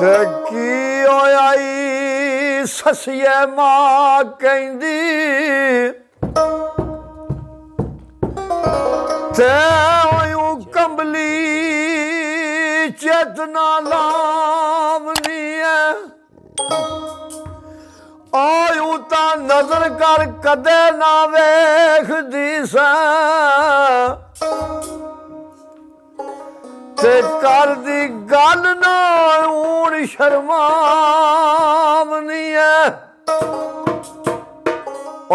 ते की होई ससिए मां कहंदी ते ओयूं कंबली चेतना लावनी है आयू ता नजर कर कदे ना वेखदी सा ते कर दी गल ना हूण शर्मावनी है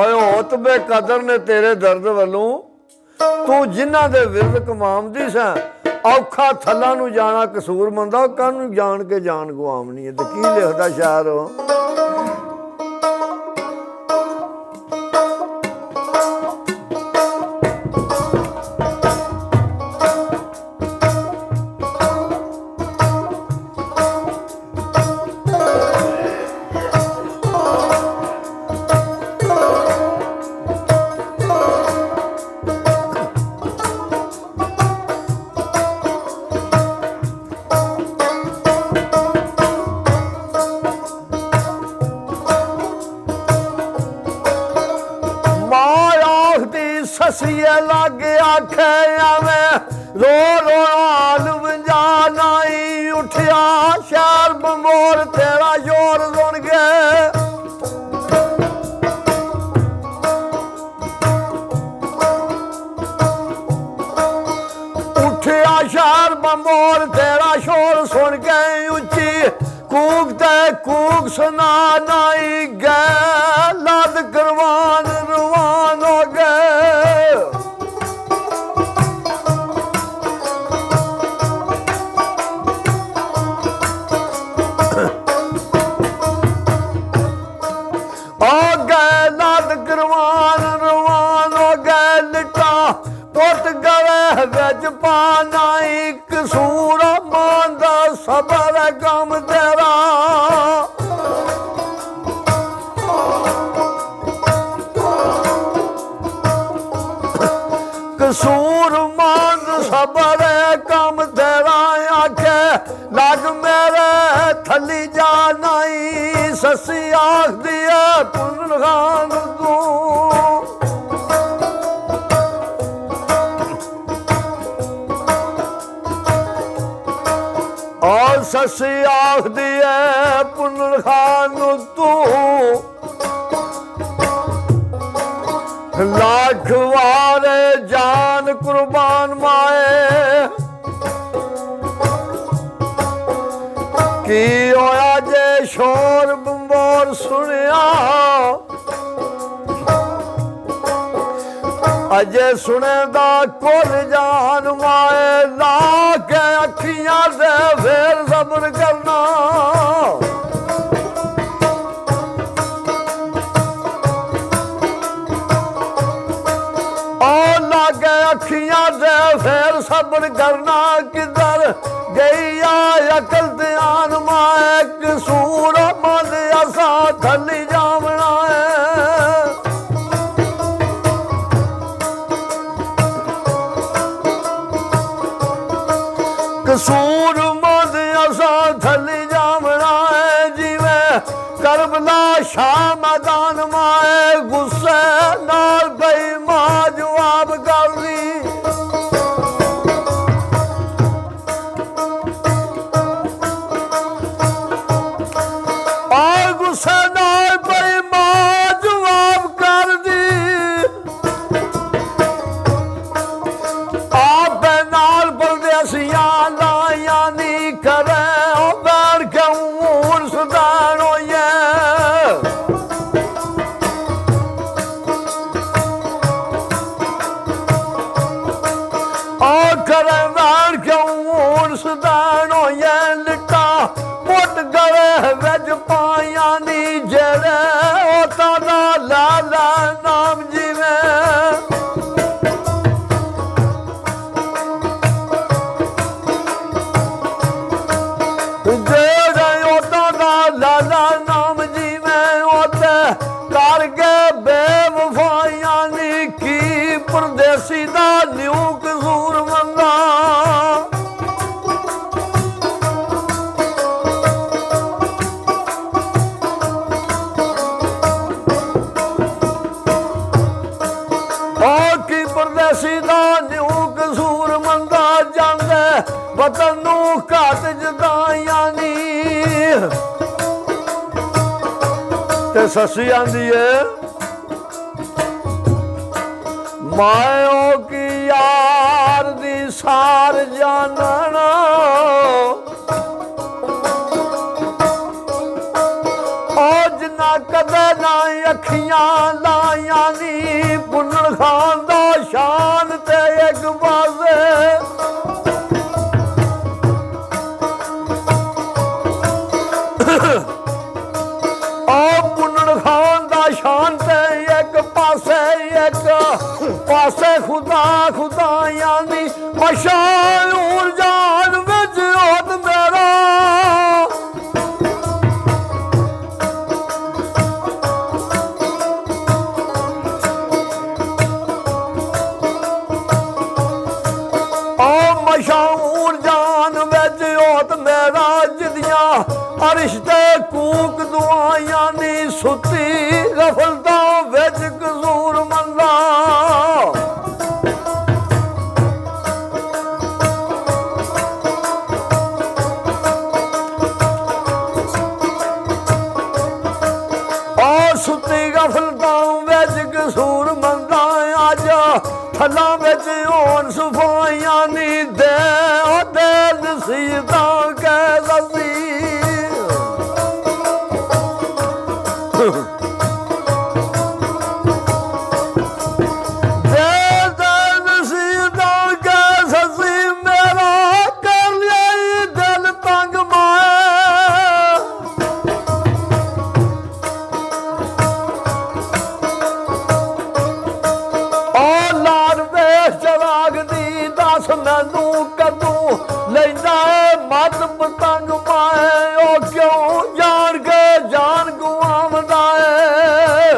ओए होत बेकदर ने तेरे दर्द वालों तू जिन्हां दे विरद कमावदी सा औखा थल्ला नू जाना कसूर मंदा कानू जान के जान गवावनी है ते की लिखदा शायर ससिए लागे आखे आवे रो रो हाल वंजानाई उठिया शहर बमोर तेरा जोर सुन के उठिया शहर बमोर तेरा शोर सुन के उच्ची कूकते कूक सुना नाई गए लाद करवान रुवान हो गए विच पानाई कसूर मांदा सबर गम तेरा कसूर मांद सबर गम तेरा आखे लग मेरे थली जानाई ससी आख दिया पुन खान तू ससी आखदी है पुनर खान तू लाख वारे जान कुर्बान माए की होया जे शोर बंबोर सुनिया अजे सुने दा कुल जान माए ला के अखियां से फिर सब्र करना और लागे अखियां से फिर सब्र करना किधर गई अकल ध्यान माए कसूर मंद असा थली जावना है कसूर मंद असा थली जावना है जिवे करबला शाह मैदान माए गुस्से नाल बई मां जवाब कर दी और गुस्से नाल बई मां जवाब कर दी आप नाल बलदे असिया ਵਤਨ ਨੂੰ ਘਾਟ ਜਦਾਈਆਂ ਨੀ ਤੇ ਸੱਸੀ ਆਂਦੀ ਏ ਮਾਇਓ ਕੀ ਯਾਰ ਦੀ ਸਾਰ ਜਾਣਨ ਉਹ ਜਿੰਨਾ ਕਦੇ ਨਾ ਅੱਖੀਆਂ ਲਾਈਆਂ ਨੀ ਪੁੰਨਣ ਖਾਨ ਦਾ ਸ਼ਾਨ ਤੇ ਇੱਕ ਬਾਜ਼ੇ ਖਾਨ ਦਾ ਸ਼ਾਨ ਤੇ ਇੱਕ ਪਾਸੇ ਖੁਦਾ ਖੁਦਾਈਆਂ ਦੀ ਮਸ਼ਹੂਰ ਜਾਨ ਵਿੱਚ ਹੋਤ ਮੇਰਾ ਉਹ ਮਸ਼ਹੂਰ ਜਾਨ ਵਿੱਚ ਹੋਤ ਮੇਰਾ ਜਿਦੀਆਂ ਅਰਸ਼ ਤੇ ਕੂਕ ਦੁਆਈਆਂ ਨੀ ਸੁੱਤੀ ਗਫਲਤਾਂ ਵਿੱਚ ਕਸੂਰ ਮੰਦਾ ਉਹ ਸੁੱਤੀ ਗਫਲਤਾਂ ਵਿੱਚ ਕਸੂਰ ਮੰਦਾ ਅੱਜ ਥੱਲਾਂ ਵਿੱਚ ਹੋਣ ਸਫਾਈਆਂ ਨੀ ਦੇ ਉਹਦੇ ਨਸੀਹਤਾਂ ਕਹਿ ਦਸੀ ਮੈਨੂੰ ਕਦੋਂ ਲੈਂਦਾ ਮੱਤ ਪਤੰਗ ਮਾਏ ਉਹ ਕਿਉਂ ਜਾਣ ਕੇ ਜਾਨ ਗੁਆਵਦਾ ਏ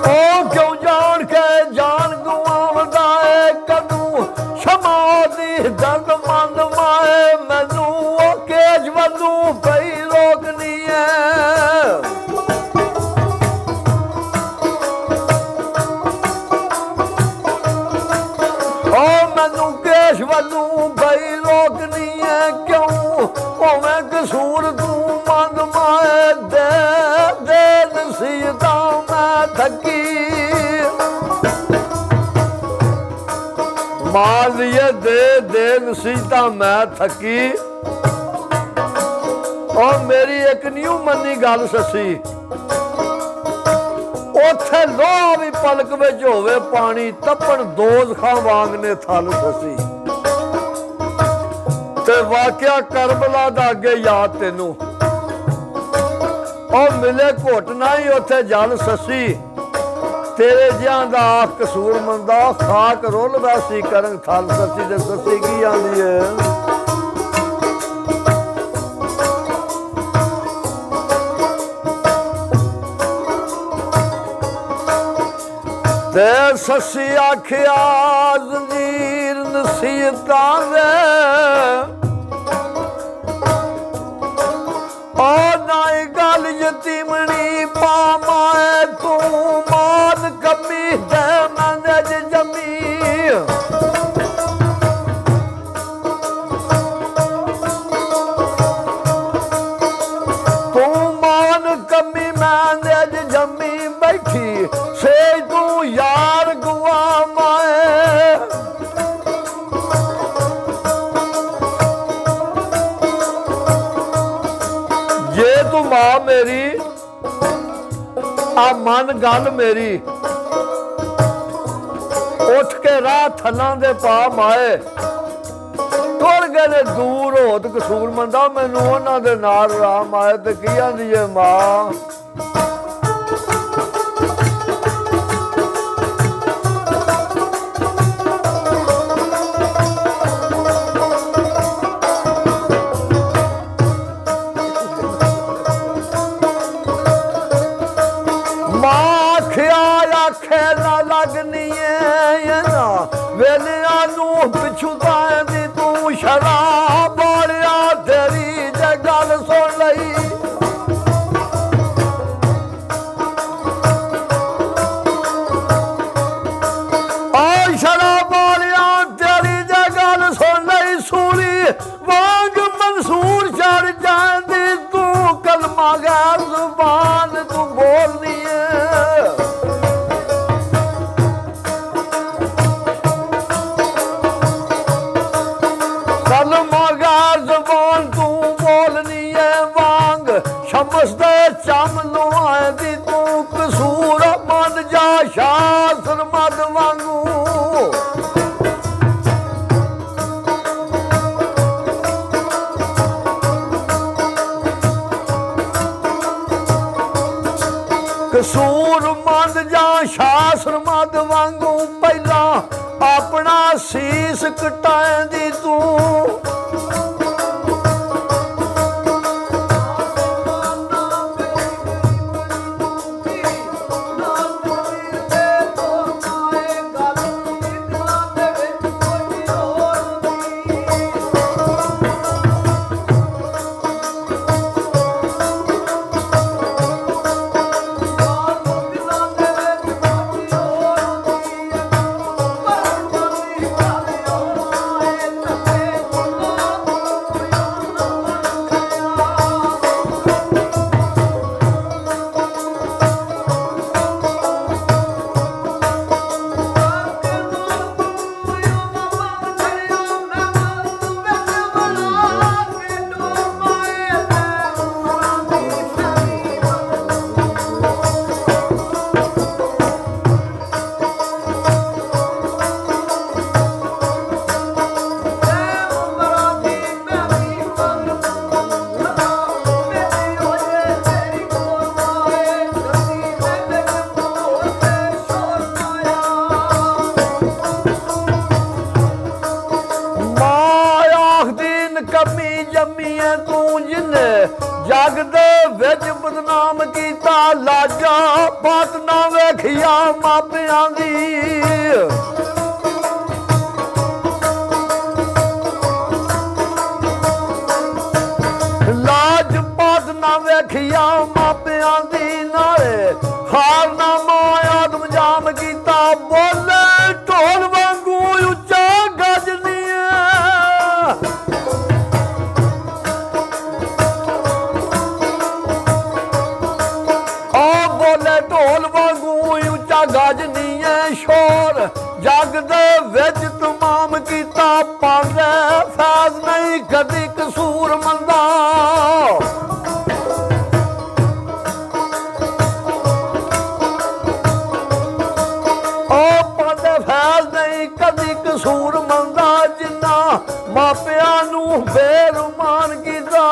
ਉਹ ਕਿਉਂ ਜਾਣ ਕੇ ਜਾਨ ਗੁਆਵਦਾ ਏ ਕਦੋਂ ਸ਼ਮਾ ਦੀ ਦਰਦ ਮੰਦ ਮਾਏ ਮੈਨੂੰ ਉਹ ਕੇਜ ਵੱਲੋਂ ਪਈ ਰੋਕਨੀ ਏ ਵੱਲੋਂ ਬਈ ਰੋਕਨੀ ਹੈ ਕਿਉਂ ਹੋਵੇਂ ਕਸੂਰ ਤੂੰ ਮੰਨ ਮਾਏ ਦੇ ਨਸੀਹਤਾਂ ਮੈਂ ਥੱਕੀ ਮਾਰ ਲਈਏ ਦੇ ਨਸੀਹਤਾਂ ਮੈਂ ਥੱਕੀ ਉਹ ਮੇਰੀ ਇੱਕ ਨਿਊ ਮੰਨੀ ਗੱਲ ਸੱਸੀ ਉੱਥੇ ਲੋਹਾ ਵੀ ਪਲਕ ਵਿੱਚ ਹੋਵੇ ਪਾਣੀ ਤੱਪਣ ਦੋਜ਼ਖਾਂ ਵਾਂਗ ਨੇ ਥਲ ਸੱਸੀ ਤੇ ਵਾਕਿਆ ਕਰਬਲਾ ਦਾ ਅੱਗੇ ਯਾਦ ਤੈਨੂੰ ਉਹ ਮਿਲੇ ਘੁੱਟ ਨਾ ਹੀ ਉੱਥੇ ਜਲ ਸੱਸੀ ਤੇਰੇ ਜਿਹਾਂ ਦਾ ਆਖ ਕਸੂਰ ਮੰਦਾ ਖਾਕ ਰੋਲ ਵੈਸੀ ਕਰਨ ਥਲ ਸੱਸੀ ਤੇ ਸੱਸੀ ਕੀ ਆਂਦੀ ਏ ਤੇ ਸੱਸੀ ਆਖਿਆ ਜ਼ੰਜੀਰ ਨਸੀਹਤਾਂ ਦੇ ਉਹ ਨਾ ਗੱਲ ਯਤੀਮਣੀ ਪਾਮਾਏ ਤੂੰ ਮਾਨ ਕਮੀ ਤੇ ਮੰਜ ਜਮੀ ਤੂੰ ਮਾਨ ਕਮੀ ਮੰਜ ਜਮੀ ਬੈਠੀ ਸੇ ਤੂੰ ਯਾਰ ਗੁਆ ਮਾਏ ਜੇ ਤੂੰ ਮਾਂ ਮੇਰੀ ਆ ਮਨ ਗੱਲ ਮੇਰੀ ਉੱਠ ਕੇ ਰਾਹ ਥੱਲਾਂ ਦੇ ਪਾ ਮਾਏ ਤੁਰ ਗਏ ਨੇ ਦੂਰ ਹੋਤ ਕਸੂਰ ਮੰਦਾ ਮੈਨੂੰ ਉਹਨਾਂ ਦੇ ਨਾਲ ਰਾਮ ਆਏ ਤੇ ਕੀ ਆਂਦੀ ਏ ਮਾਂ ਵੇਲਿਆਂ ਨੂੰ ਪਿਛੁਦਾ ਦੀ ਤੂੰ ਸ਼ਰਾਬ ਵਾਲਿਆ ਤੇਰੀ ਜੇ ਗੱਲ ਸੁਣ ਲਈ ਸ਼ਾਸਨ ਮਦ ਵਾਂਗੂ ਪਹਿਲਾਂ ਆਪਣਾ ਸੀਸ ਕਟਾਏਂਦੀ ਤੂੰ। ਕਮੀ ਜੰਮੀਏ ਤੂੰ ਜਿਨੇ ਜਗ ਦੇ ਵਿੱਚ ਬਦਨਾਮ ਕੀਤਾ, ਲਾਜਾ ਬਾਤ ਨਾ ਵੇਖਿਆ ਮਾਪਿਆਂ ਦੀ। ਲਾਜ ਬਾਤ ਨਾ ਵੇਖਿਆ ਮਾਪਿਆਂ ਦੀ, ਨਾਲੇ ਹਾਰ ਨਾ ਮਾਇਆ ਆਦਮ ਜਾਮ ਕੀਤਾ, ਬੋਲੇ ਢੋਲ ਵਾਂਗੂ ਉੱਚਾ ਗੱਜਨੀ ਢੋਲ ਵਾਂਗੂ ਉੱਚਾ ਗਾਜਨੀ ਐ ਸ਼ੋਰ, ਜਗ ਦੇ ਵਿੱਚ ਤਮਾਮ ਕੀਤਾ, ਪਾਉਂਦੇ ਫੈਜ਼ ਨਹੀਂ ਕਦੀ ਕਸੂਰ ਮੰਦਾ। ਉਹ ਪਾਉਂਦੇ ਫੈਜ਼ ਨਹੀਂ ਕਦੀ ਕਸੂਰ ਮੰਦਾ, ਜਿੰਨਾ ਮਾਪਿਆਂ ਨੂੰ ਬੇਰੁਮਾਨ ਕੀਤਾ।